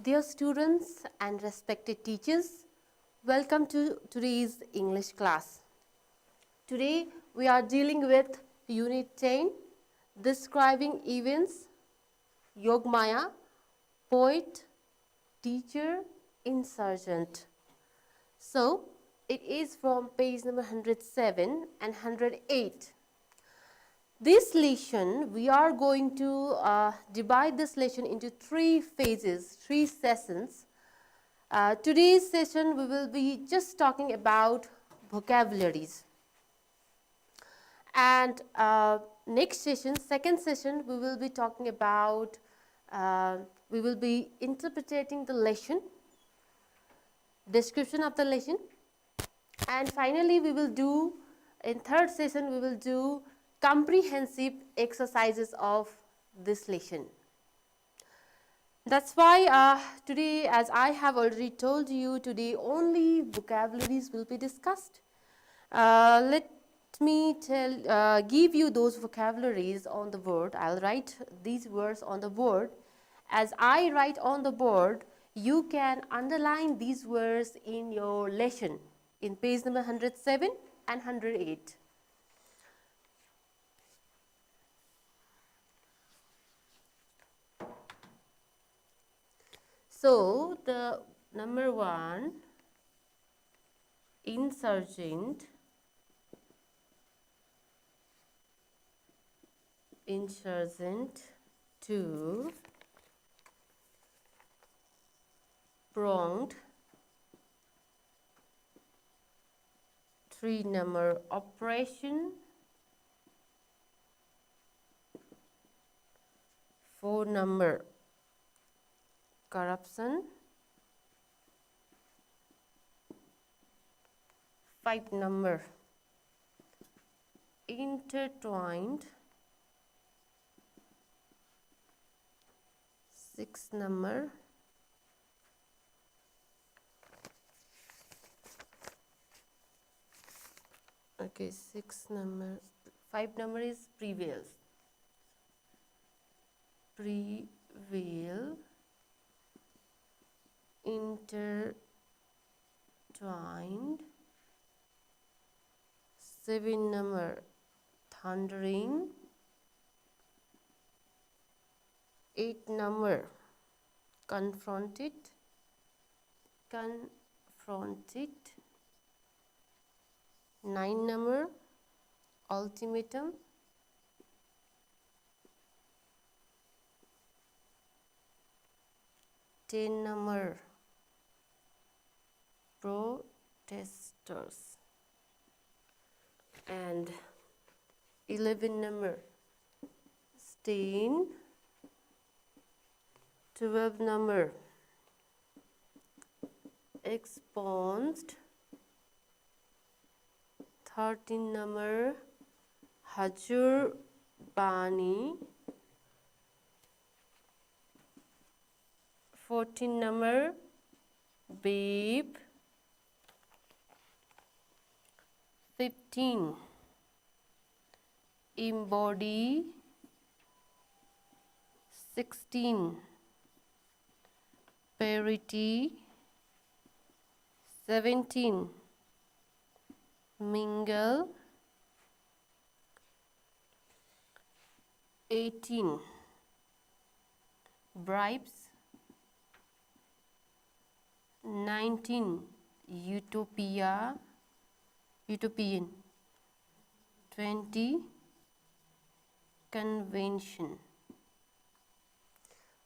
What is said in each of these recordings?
Dear students and respected teachers, welcome to today's English class. Today we are dealing with Unit 10, Describing Events, Yogamaya, Poet, Teacher, Insurgent. So, it is from page number 107 and 108. This lesson, we are going to divide this lesson into three phases, three sessions. Today's session, we will be just talking about vocabularies. And next session, second session, we will be talking about, we will be interpreting the lesson, description of the lesson. And finally, we will do, in third session, we will do comprehensive exercises of this lesson. That's why today, as I have already told you, today only vocabularies will be discussed. Let me give you those vocabularies on the board. I'll write these words on the board. As I write on the board, you can underline these words in your lesson in page number 107 and 108. So, the number one, insurgent, two, pronged, three number oppression, four number corruption, five number intertwined, six number five number is prevail, intertwined, seven number thundering, eight number confronted, nine number ultimatum, 10 number protesters, and 11 number stain, 12 number expunged, 13 number Hajur Bani, 14 number babe, 15 embody, 16 parity, 17 mingle, 18 bribes, 19 utopian, 20 convention.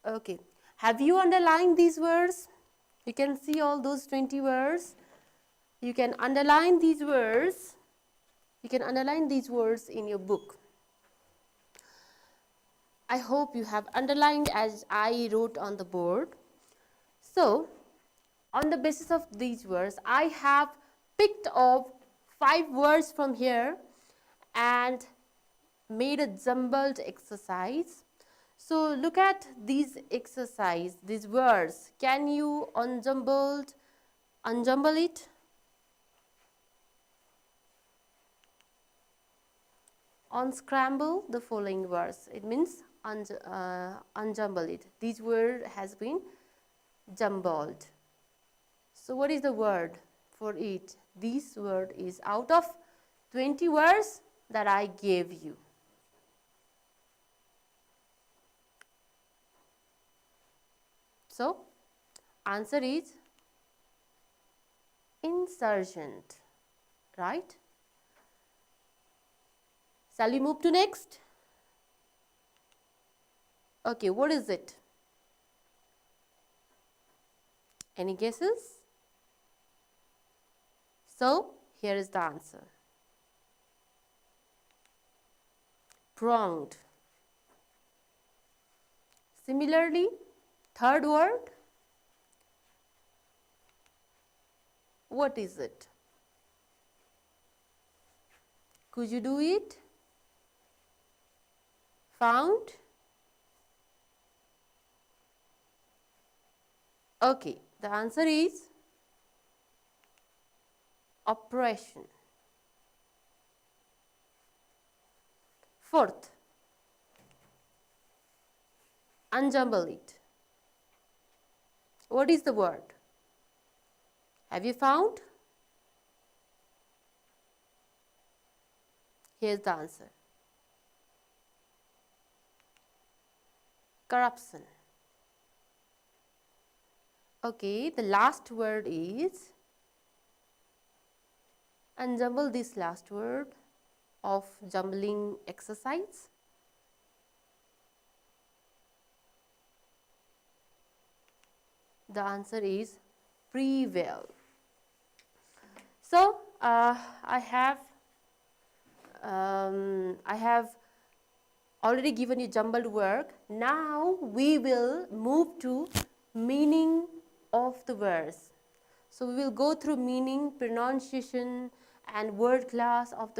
Okay, have you underlined these words? You can see all those 20 words. You can underline these words. You can underline these words in your book. I hope you have underlined as I wrote on the board. So, on the basis of these words, I have picked up 5 words from here and made a jumbled exercise. So, look at these exercise, these words. Can you unjumble it? Unscramble the following words. It means unjumble it. This word has been jumbled. So what is the word for it? This word is out of 20 words that I gave you. So answer is insurgent, right? Shall we move to next? Okay, what is it? Any guesses? So here is the answer. Pronged. Similarly, third word, what is it? Could you do it? Found? Okay, the answer is oppression. Fourth, unjumble it. What is the word? Have you found? Here's the answer. Corruption. Okay, the last word is unjumble this last word of jumbling exercise. The answer is prevail. So I have already given you jumbled work. Now we will move to meaning of the words. So we will go through meaning, pronunciation, and word class of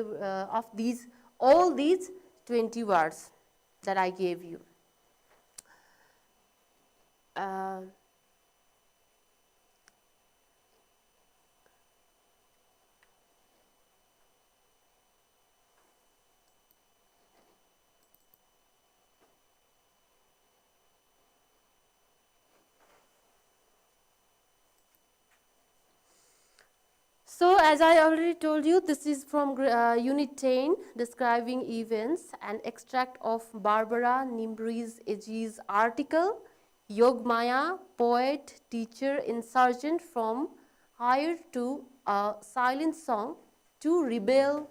all these 20 words that I gave you. So as I already told you, this is from Unit 10, describing events, an extract of Barbara Nimbri's Agee's article, Yogamaya, poet, teacher, insurgent from hired to a silent song to rebel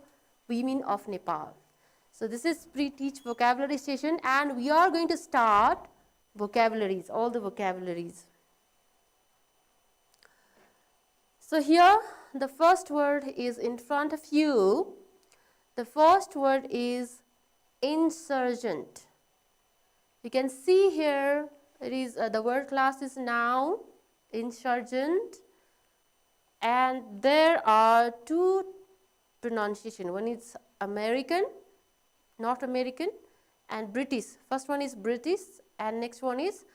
women of Nepal. So this is pre-teach vocabulary session, and we are going to start vocabularies, all the vocabularies. So here the first word is in front of you. The first word is insurgent. You can see here it is the word class is noun, insurgent, and there are two pronunciation. One is American, North American, and British. First one is British and next one is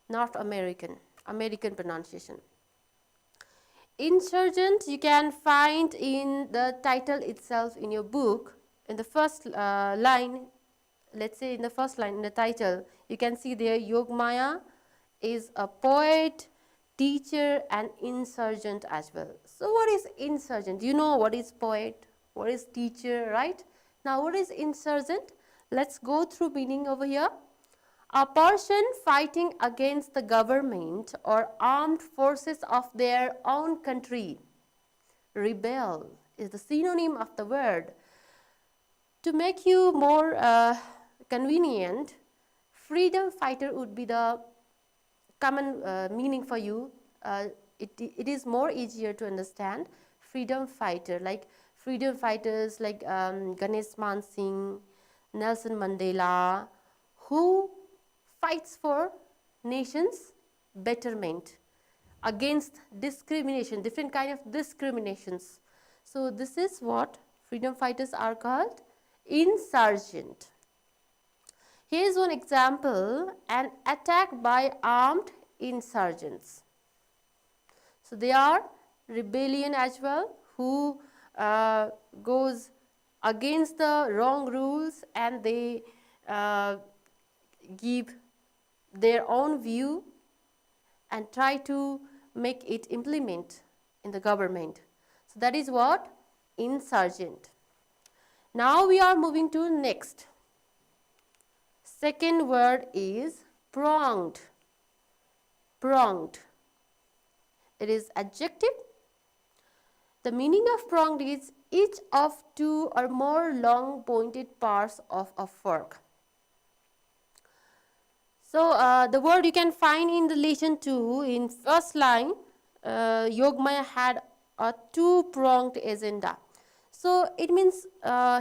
North American, American pronunciation. Insurgent you can find in the title itself in your book. In the first line, let's say in the first line in the title, you can see there Yogamaya is a poet, teacher, and insurgent as well. So what is insurgent? You know what is poet, what is teacher, right? Now what is insurgent? Let's go through meaning over here. A person fighting against the government or armed forces of their own country. Rebel is the synonym of the word. To make you more convenient, freedom fighter would be the common meaning for you. It is more easier to understand. Freedom fighter, like freedom fighters like Ganesh Man Singh, Nelson Mandela, who fights for nations' betterment against discrimination, different kind of discriminations. So this is what freedom fighters are called, insurgent. Here is one example, an attack by armed insurgents. So they are rebellion as well, who goes against the wrong rules and they give their own view and try to make it implement in the government. So that is what insurgent. Now we are moving to next. Second word is pronged. Pronged. It is adjective. The meaning of pronged is each of two or more long pointed parts of a fork. So the word you can find in the lesson 2 in first line. Yogamaya had a two-pronged agenda. So it means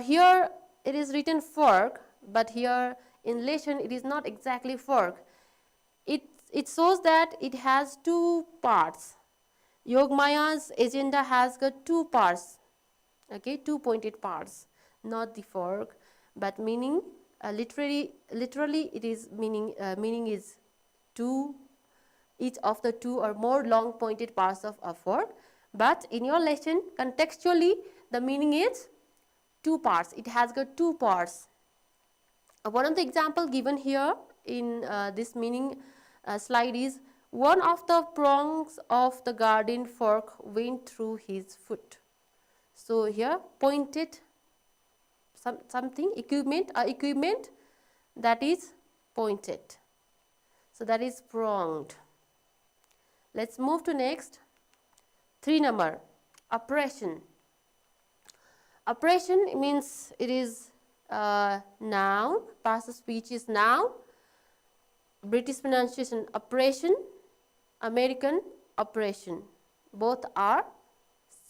here it is written fork, but here in lesson it is not exactly fork. It shows that it has two parts. Yogamaya's agenda has got two parts, okay, two pointed parts, not the fork, but meaning literally it is meaning is two, each of the two or more long pointed parts of a fork. But in your lesson, contextually, the meaning is two parts. It has got two parts. One of the example given here in this meaning slide is one of the prongs of the garden fork went through his foot. So here pointed something equipment that is pointed. So that is pronged. Let's move to next. 3 number, oppression. Oppression means it is noun, past speech is noun. British pronunciation oppression, American oppression. Both are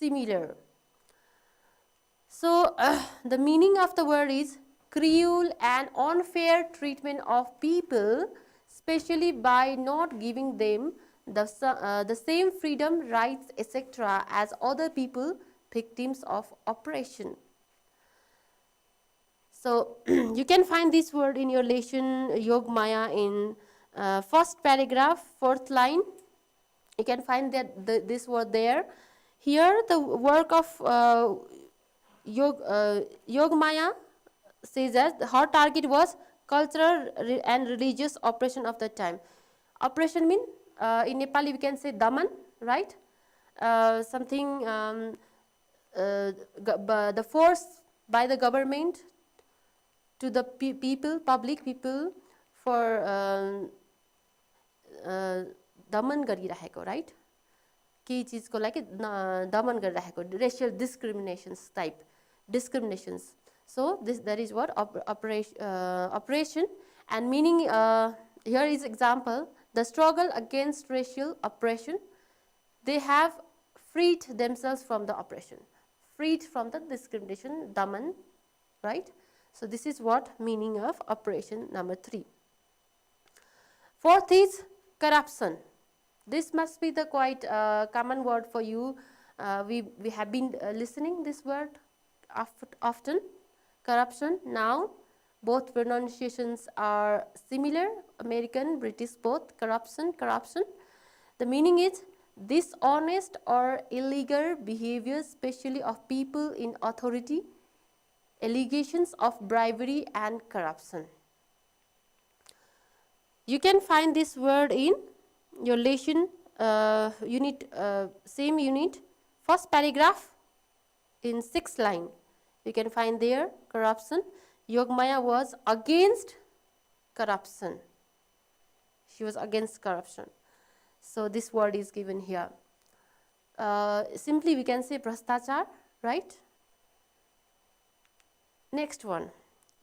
similar. So the meaning of the word is cruel and unfair treatment of people, especially by not giving them the same freedom, rights, etc. as other people, victims of oppression. So you can find this word in your lesson Yogamaya in first paragraph, fourth line. You can find that this word there. Here the work of Yogamaya says that her target was cultural and religious oppression of the time. Oppression means in Nepali we can say daman, right? Something the force by the government to the people, public people for दमन गरिरहेको, right? केही चीजको लागि दमन गरिरहेको, racial discriminations type, discriminations. So that is what oppression, and meaning here is example, the struggle against racial oppression. They have freed themselves from the oppression, freed from the discrimination, daman, right? So this is what meaning of oppression number 3. Fourth is corruption. This must be the quite common word for you. We have been listening this word often. Corruption. Now both pronunciations are similar, American, British, both corruption. The meaning is dishonest or illegal behavior, especially of people in authority, allegations of bribery and corruption. You can find this word in your lesson unit, same unit, first paragraph in 6th line. You can find there corruption. Yogamaya was against corruption. She was against corruption. So this word is given here. Simply we can say prastachar, right? Next one,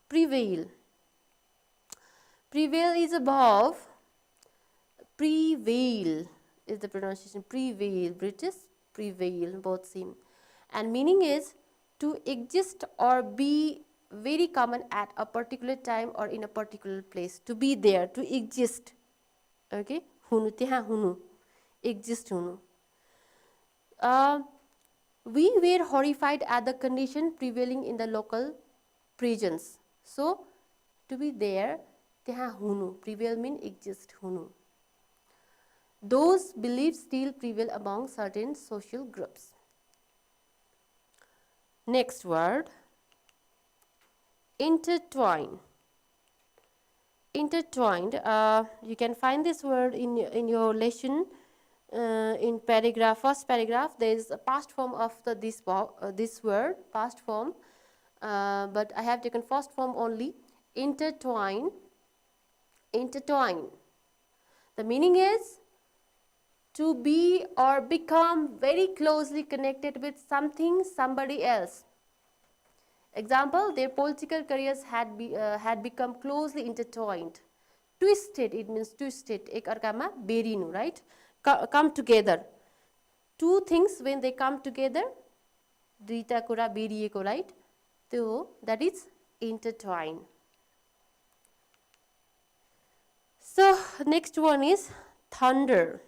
prevail. Prevail is above. Prevail is the pronunciation. Prevail, British, prevail, both same. And meaning is to exist or be very common at a particular time or in a particular place. To be there, to exist. Okay? Hunu, teha hunu. Exist hunu. We were horrified at the condition prevailing in the local prisons. So, to be there, teha hunu. Prevail means exist hunu. Those beliefs still prevail among certain social groups. Next word, intertwine. intertwined. You can find this word in your lesson in paragraph, first paragraph. There is a past form of this word, past form, but I have taken first form only. Intertwine. Intertwine. The meaning is to be or become very closely connected with something, somebody else. Example, their political careers had become closely intertwined. Twisted, it means twisted. Ek arkama berinu, right? Come together. Two things when they come together, duita kura berieko, right? So that is intertwine. So next one is thunder.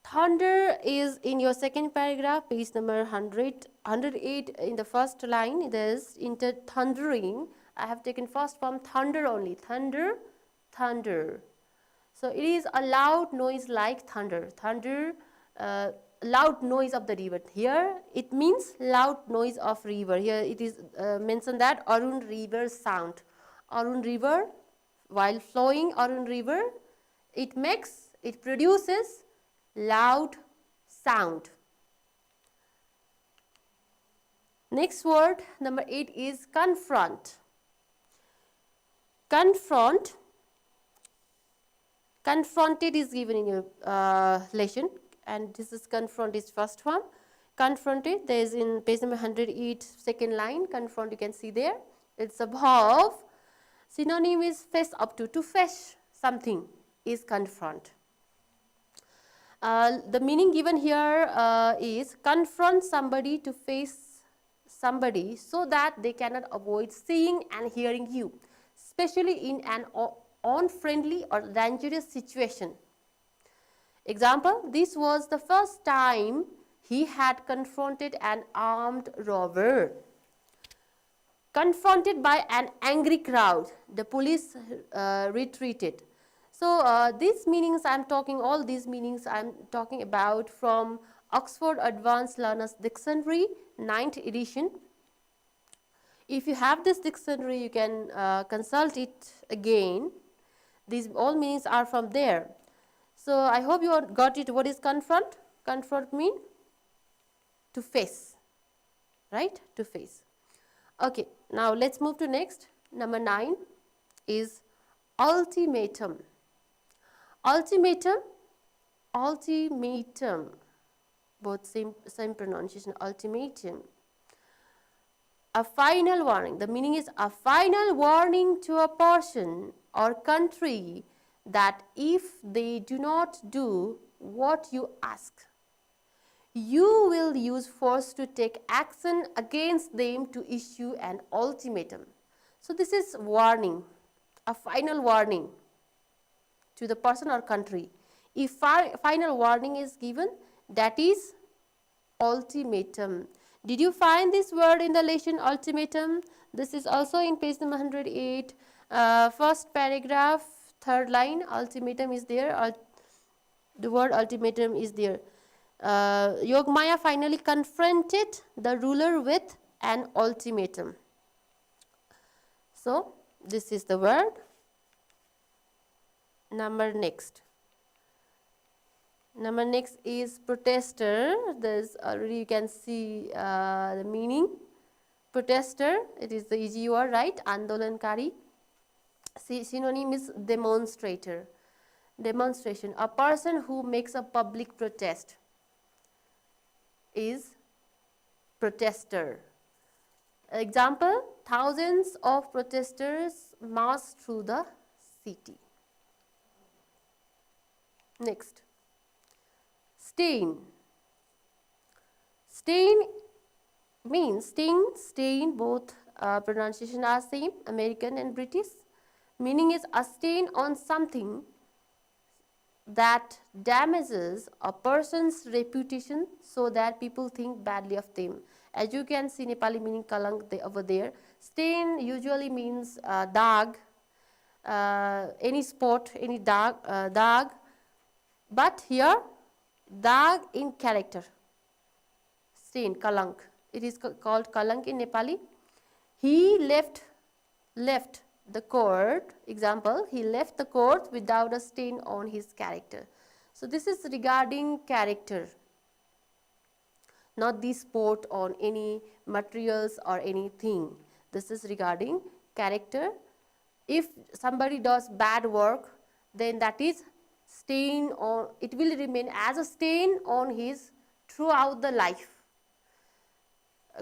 Thunder is in your second paragraph, page number 108 in the first line. There is thundering. I have taken first form thunder only. Thunder, thunder. So it is a loud noise like thunder. Thunder, loud noise of the river. Here it means loud noise of river. Here it is mentioned that Arun river sound. Arun river, while flowing Arun river, it produces loud sound. Next word, number 8 is confront. Confront. Confronted is given in your lesson, and this is confront is first form. Confronted, there is in page number 108, second line. Confront, you can see there. It's a verb. Synonym is face up to face something is confront. The meaning given here is confront somebody to face somebody so that they cannot avoid seeing and hearing you, especially in an unfriendly or dangerous situation. Example, this was the first time he had confronted an armed robber. Confronted by an angry crowd, the police retreated. So these meanings all these meanings I am talking about from Oxford Advanced Learners Dictionary, 9th edition. If you have this dictionary, you can consult it again. These all meanings are from there. So I hope you got it. What is confront? Confront mean to face, right? To face. Okay, now let's move to next. Number 9 is ultimatum. Ultimatum, ultimatum, both same pronunciation, ultimatum. A final warning. The meaning is a final warning to a person or country that if they do not do what you ask, you will use force to take action against them to issue an ultimatum. So this is warning, a final warning to the person or country. If final warning is given, that is ultimatum. Did you find this word in the lesson, ultimatum? This is also in page number 108, first paragraph, third line. Ultimatum is there. The word ultimatum is there. Yogamaya finally confronted the ruler with an ultimatum. So this is the word. Number next is protester. There's already you can see the meaning. Protester, it is the easy word, right? Andolankari. Synonym is demonstrator. Demonstration. A person who makes a public protest is protester. Example, thousands of protesters marched through the city. Next, stain. Stain means stain, both pronunciation are same, American and British. Meaning is a stain on something that damages a person's reputation so that people think badly of them. As you can see, Nepali meaning kalank over there. Stain usually means dag, any spot, any dag. But here, dag in character. Stain, kalank. It is called kalank in Nepali. He left the court. Example, he left the court without a stain on his character. So this is regarding character, not the sport on any materials or anything. This is regarding character. If somebody does bad work, then that is stain on, it will remain as a stain on his throughout the life.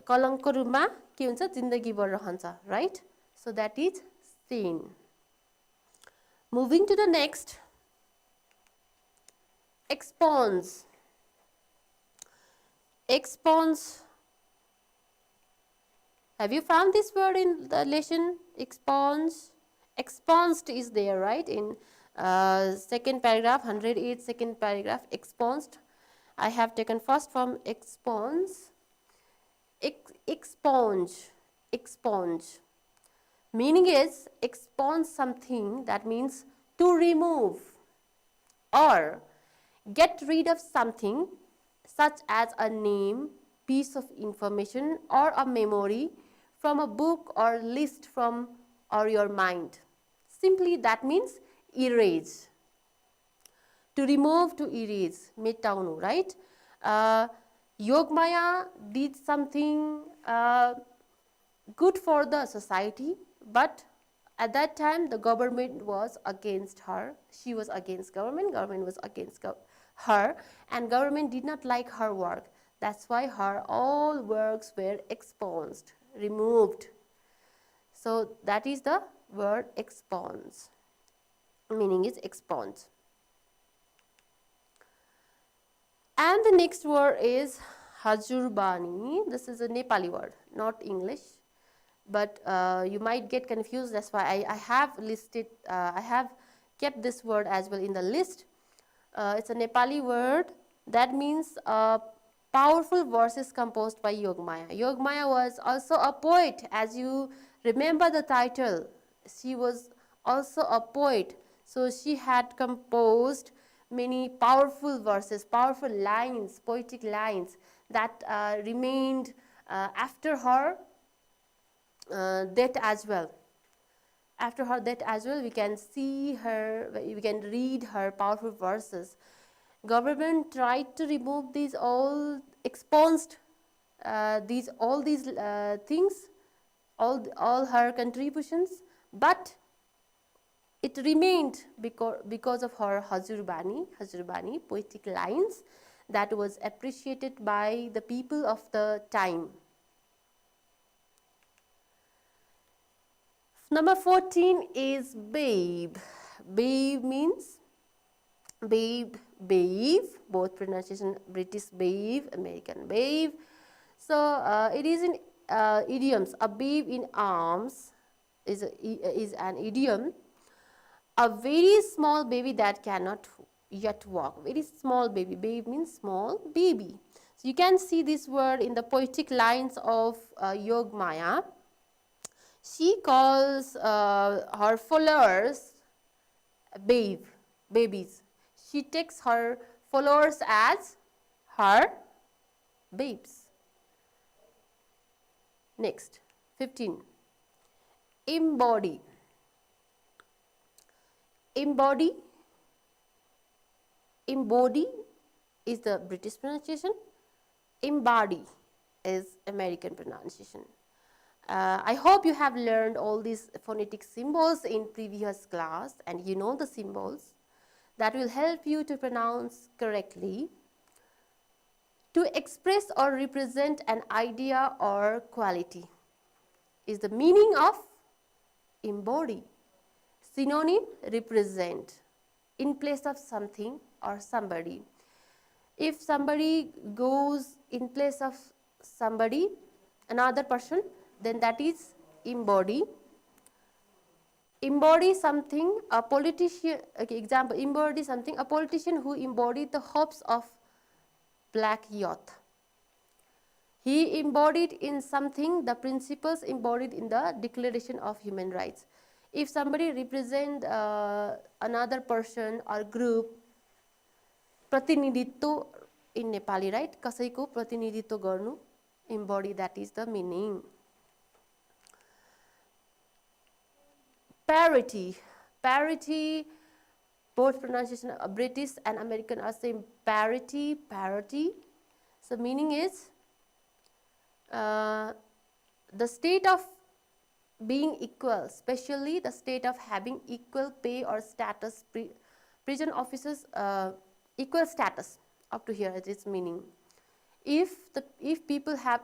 कलंकको रूपमा के हुन्छ जिन्दगीभर रहन्छ, right? So that is stain. Moving to the next, expunge. Expunge. Have you found this word in the lesson? Expunge. Expunged is there, right? In second paragraph, 108 second paragraph, expunged. I have taken first from expunge. Expunge. Expunge. Meaning is expunge something, that means to remove or get rid of something, such as a name, piece of information or a memory from a book or list from or your mind. Simply that means erase. To remove, to erase, metaunu, right? Yogamaya did something good for the society, but at that time the government was against her. She was against government, government was against her, and government did not like her work. That's why her all works were expunged, removed. So that is the word expunge. Meaning is expunge. And the next word is hajurbani. This is a Nepali word, not English, but you might get confused. That's why I have listed, I have kept this word as well in the list. It's a Nepali word that means powerful verses composed by Yogamaya. Yogamaya was also a poet, as you remember the title. She was also a poet, so she had composed many powerful verses, powerful lines, poetic lines that remained after her death as well. After her death as well, we can see her, we can read her powerful verses. Government tried to remove these all expunged, all these things, all her contributions, but it remained because of her Hajurbani, poetic lines that was appreciated by the people of the time. Number 14 is babe. Babe means babe, both pronunciation, British babe, American babe. So it is in idioms. A babe in arms is an idiom. A very small baby that cannot yet walk. Very small baby. Babe means small baby. So you can see this word in the poetic lines of Yogamaya. She calls her followers babies. She takes her followers as her babes. Next, 15. Embody. Embody is the British pronunciation. Embody is American pronunciation. I hope you have learned all these phonetic symbols in previous class and you know the symbols that will help you to pronounce correctly. To express or represent an idea or quality is the meaning of embody. Synonym, represent, in place of something or somebody. If somebody goes in place of somebody, another person, then that is embody. Embody something, a politician, okay, example, embody something, a politician who embodied the hopes of black youth. He embodied in something the principles embodied in the Declaration of Human Rights. If somebody represent another person or group, प्रतिनिधित्व in Nepali, right? कसैको प्रतिनिधित्व गर्नु, embody, that is the meaning. Parity. Parity, both pronunciation British and American are same. Parity, parity. So meaning is the state of being equal, especially the state of having equal pay or status. Prison officers equal status. Up to here it is meaning. If people have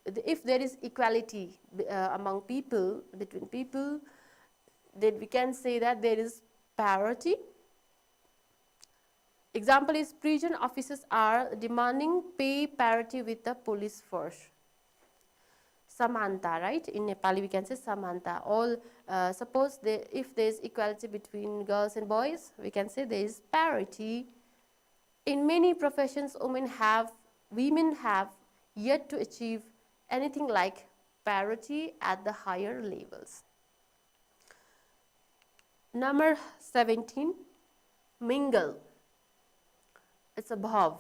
if there is equality among people, between people, then we can say that there is parity. Example is prison officers are demanding pay parity with the police force. Samanta, right? In Nepali we can say Samanta. All suppose if there is equality between girls and boys, we can say there is parity. In many professions, women have yet to achieve anything like parity at the higher levels. Number 17, mingle. It's a bhav.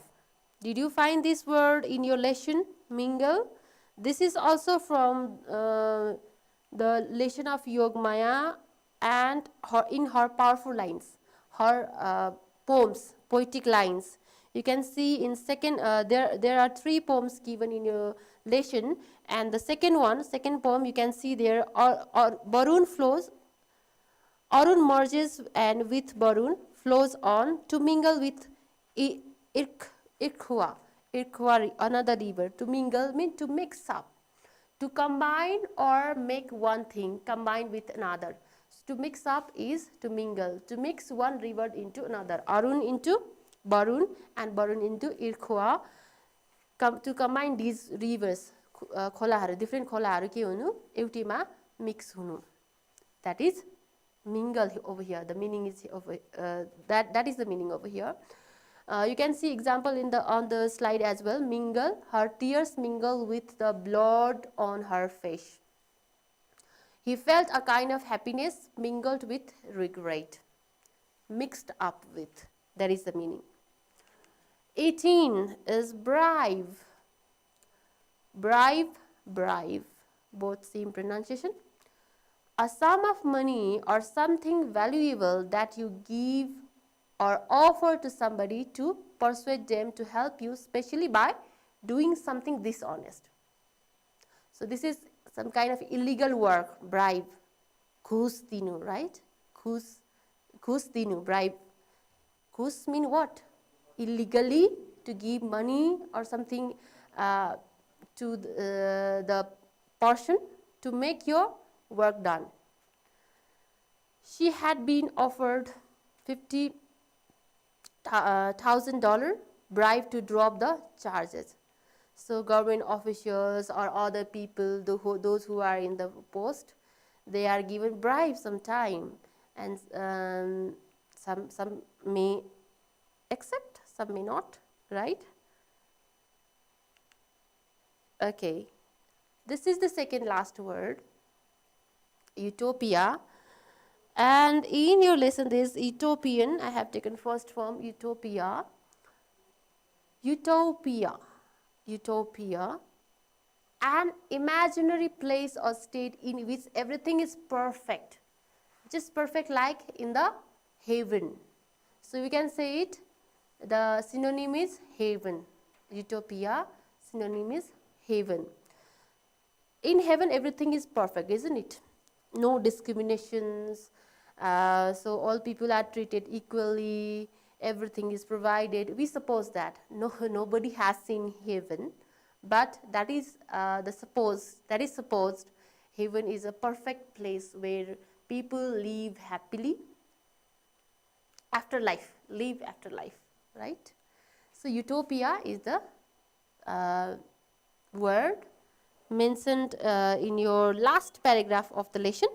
Did you find this word in your lesson, mingle? This is also from the lesson of Yogamaya and in her powerful lines, her poems, poetic lines. You can see in second, there are 3 poems given in your lesson, and the second poem, you can see there Barun flows, Arun merges and with Barun flows on to mingle with Irkhua, another river. To mingle means to mix up, to combine or make one thing, combine with another. So to mix up is to mingle, to mix one river into another. Arun into Barun and Barun into Irkhua. To combine these rivers, different kholaharu ke hunu, eutima mix hunu. That is mingle over here. The meaning is over that is the meaning over here. You can see example on the slide as well. Mingle, her tears mingle with the blood on her face. He felt a kind of happiness mingled with regret, mixed up with. That is the meaning. 18 is bribe. Bribe, both same pronunciation. A sum of money or something valuable that you give or offer to somebody to persuade them to help you, especially by doing something dishonest. So this is some kind of illegal work, bribe. Ghus dinu, right? Ghus dinu, bribe. Ghus mean what? Illegally to give money or something to the person to make your work done. She had been offered $50,000 bribe to drop the charges. So government officials or other people, those who are in the post, they are given bribe sometime, and some may accept, some may not, right? Okay, this is the second last word, utopia. And in your lesson, this utopian, I have taken first form, utopia. Utopia, an imaginary place or state in which everything is perfect, just perfect like in the heaven. So we can say it, the synonym is heaven. Utopia, synonym is heaven. In heaven, everything is perfect, isn't it? No discriminations. So all people are treated equally, everything is provided. We suppose that nobody has seen heaven, but that is supposed heaven is a perfect place where people live happily after life, right? So utopia is the word mentioned in your last paragraph of the lesson.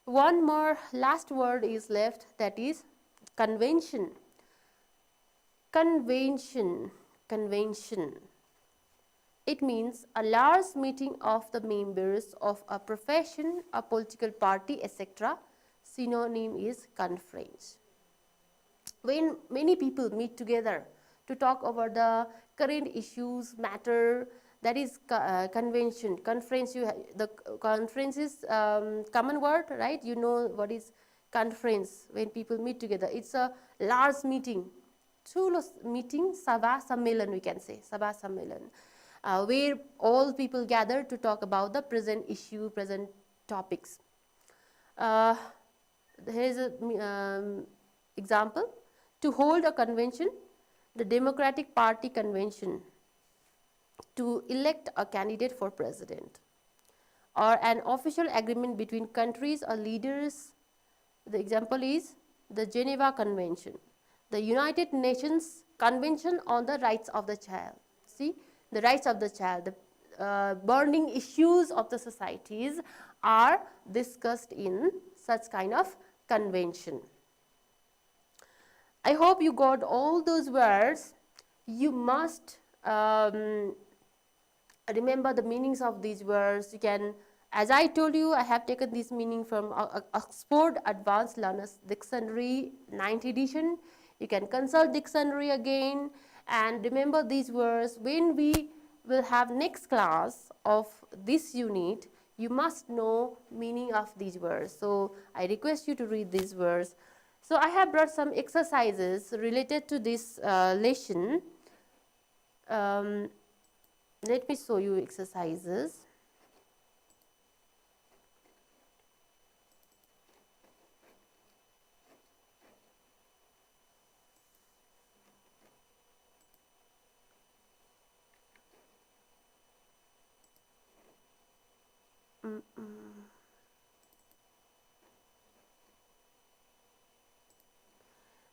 One more last word is left, that is convention. Convention. It means a large meeting of the members of a profession, a political party, etc. Synonym is confront. When many people meet together to talk over the current issues, matter, that is convention. Conference, the conference is common word, right? You know what is conference, when people meet together. It's a large meeting. Chulo meeting, Sabha Sammelan we can say, Sabha Sammelan, where all people gather to talk about the present issue, present topics. Here is an example. To hold a convention, the Democratic Party convention, to elect a candidate for president, or an official agreement between countries or leaders. The example is the Geneva Convention, the United Nations Convention on the Rights of the Child. See, the rights of the child, the burning issues of the societies are discussed in such kind of convention. I hope you got all those words. You must remember the meanings of these words. You can, as I told you, I have taken this meaning from Oxford Advanced Learners Dictionary 9th edition. You can consult dictionary again and remember these words. When we will have next class of this unit, you must know meaning of these words. So I request you to read these words. So I have brought some exercises related to this lesson. Let me show you exercises.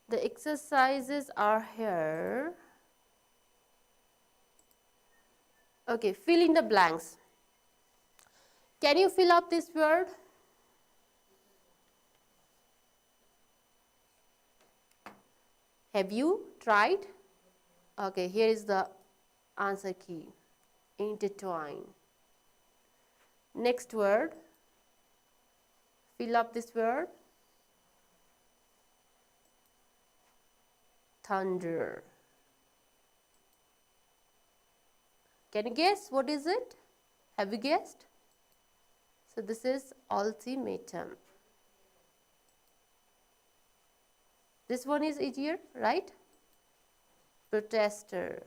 The exercises are here. Okay, fill in the blanks. Can you fill up this word? Have you tried? Okay, here is the answer key. Intertwine. Next word. Fill up this word. Thunder. Can you guess what is it? Have you guessed? So this is ultimatum. This one is easier, right? Protester.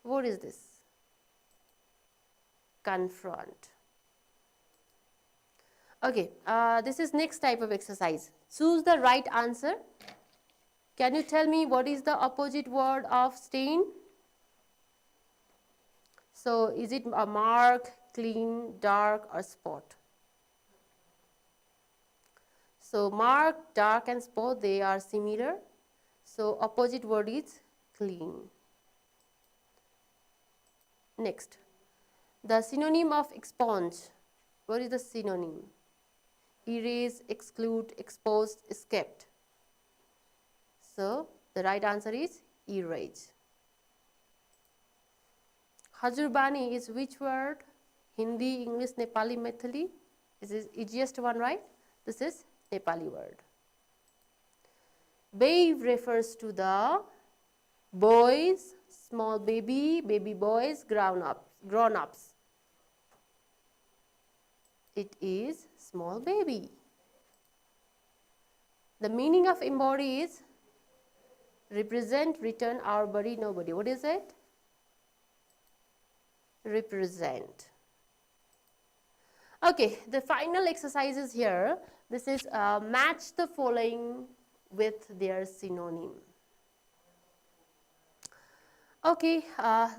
What is this? Confront. Okay, this is next type of exercise. Choose the right answer. Can you tell me what is the opposite word of stain? So is it a mark, clean, dark, or spot? So mark, dark, and spot, they are similar. So opposite word is clean. Next, the synonym of expunge. What is the synonym? Erase, exclude, expose, escaped. So the right answer is erase. Hajurbani is which word? Hindi, English, Nepali, Maithili. This is easiest one, right? This is Nepali word. Babe refers to the boys, small baby, baby boys, grown-ups. It is small baby. The meaning of embody is represent, return, our body, nobody. What is it? Represent. Okay, the final exercise is here. This is match the following with their synonym. Okay,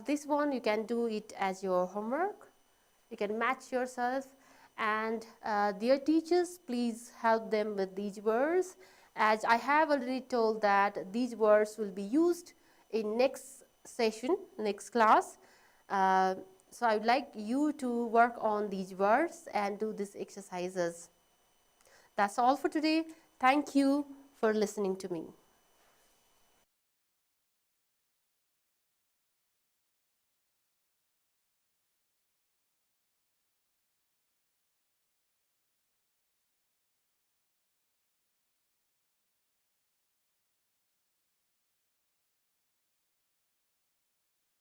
this one you can do it as your homework. You can match yourself, and dear teachers, please help them with these words, as I have already told that these words will be used in next session, next class. So I would like you to work on these words and do these exercises. That's all for today. Thank you for listening to me.